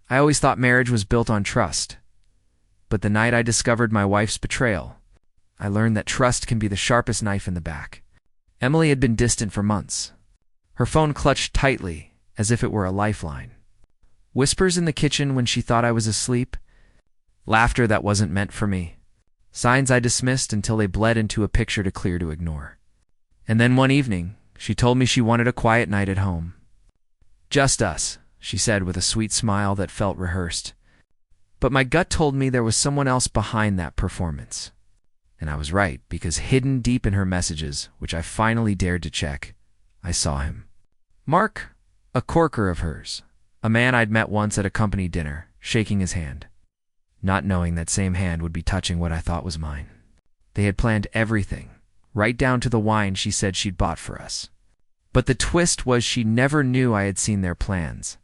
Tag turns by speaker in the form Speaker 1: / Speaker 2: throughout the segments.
Speaker 1: I always thought marriage was built on trust. But the night I discovered my wife's betrayal, I learned that trust can be the sharpest knife in the back. Emily had been distant for months. Her phone clutched tightly, as if it were a lifeline. Whispers in the kitchen when she thought I was asleep. Laughter that wasn't meant for me. Signs I dismissed until they bled into a picture too clear to ignore. And then one evening, she told me she wanted a quiet night at home. "Just us," she said with a sweet smile that felt rehearsed. But my gut told me there was someone else behind that performance. And I was right, because hidden deep in her messages, which I finally dared to check, I saw him. Mark, a corker of hers, a man I'd met once at a company dinner, shaking his hand, not knowing that same hand would be touching what I thought was mine. They had planned everything, right down to the wine she said she'd bought for us. But the twist was she never knew I had seen their plans.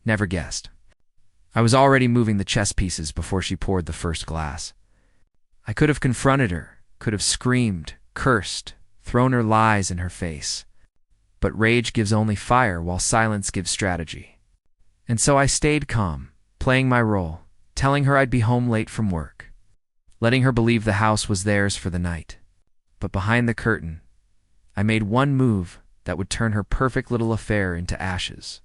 Speaker 1: Never guessed. I was already moving the chess pieces before she poured the first glass. I could have confronted her, could have screamed, cursed, thrown her lies in her face. But rage gives only fire, while silence gives strategy. And so I stayed calm, playing my role, telling her I'd be home late from work, letting her believe the house was theirs for the night. But behind the curtain, I made one move that would turn her perfect little affair into ashes.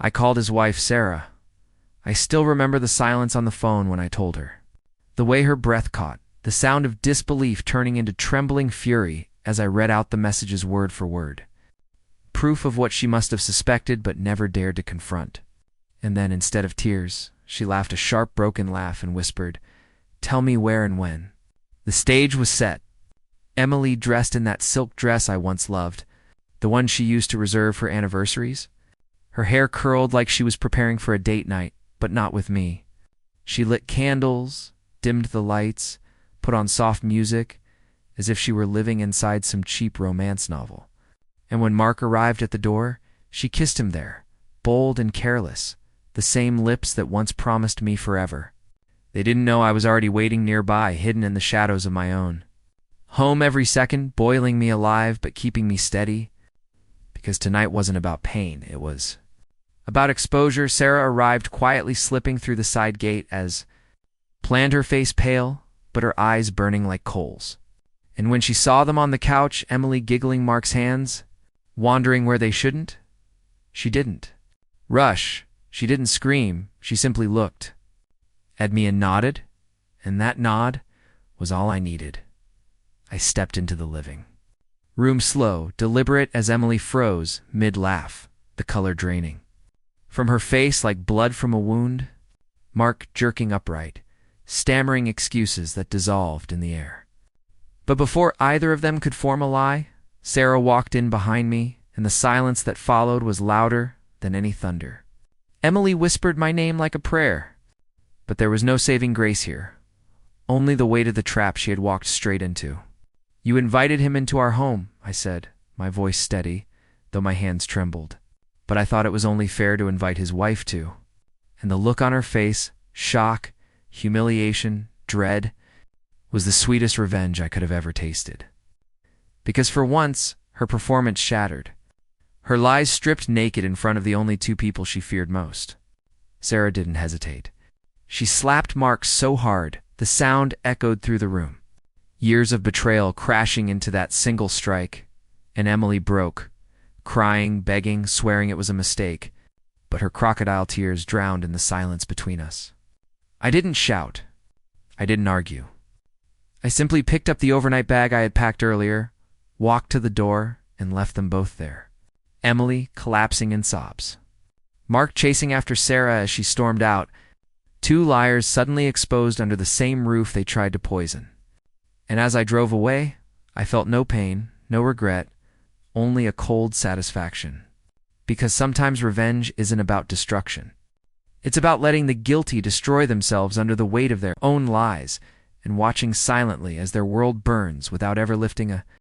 Speaker 1: I called his wife Sarah. I still remember the silence on the phone when I told her. The way her breath caught, the sound of disbelief turning into trembling fury as I read out the messages word for word. Proof of what she must have suspected but never dared to confront. And then, instead of tears, she laughed a sharp, broken laugh and whispered, "Tell me where and when." The stage was set. Emily dressed in that silk dress I once loved, the one she used to reserve for anniversaries. Her hair curled like she was preparing for a date night, but not with me. She lit candles, dimmed the lights, put on soft music, as if she were living inside some cheap romance novel. And when Mark arrived at the door, she kissed him there, bold and careless, the same lips that once promised me forever. They didn't know I was already waiting nearby, hidden in the shadows of my own. Home every second, boiling me alive but keeping me steady. Because tonight wasn't about pain, it was about exposure. Sarah arrived quietly, slipping through the side gate as planned, her face pale, but her eyes burning like coals. And when she saw them on the couch, Emily giggling Mark's hands, wandering where they shouldn't, she didn't rush, she didn't scream, she simply looked at me and nodded, and that nod was all I needed. I stepped into the living room, slow, deliberate, as Emily froze, mid-laugh, the color draining from her face like blood from a wound. Mark jerking upright, stammering excuses that dissolved in the air. But before either of them could form a lie, Sarah walked in behind me, and the silence that followed was louder than any thunder. Emily whispered my name like a prayer, but there was no saving grace here, only the weight of the trap she had walked straight into. "You invited him into our home," I said, my voice steady, though my hands trembled. "But I thought it was only fair to invite his wife too." And the look on her face, shock, humiliation, dread, was the sweetest revenge I could have ever tasted. Because for once, her performance shattered. Her lies stripped naked in front of the only two people she feared most. Sarah didn't hesitate. She slapped Mark so hard, the sound echoed through the room. Years of betrayal crashing into that single strike, and Emily broke, crying, begging, swearing it was a mistake, but her crocodile tears drowned in the silence between us. I didn't shout. I didn't argue. I simply picked up the overnight bag I had packed earlier, walked to the door, and left them both there. Emily collapsing in sobs. Mark chasing after Sarah as she stormed out, two liars suddenly exposed under the same roof they tried to poison. And as I drove away, I felt no pain, no regret, only a cold satisfaction. Because sometimes revenge isn't about destruction. It's about letting the guilty destroy themselves under the weight of their own lies and watching silently as their world burns without ever lifting a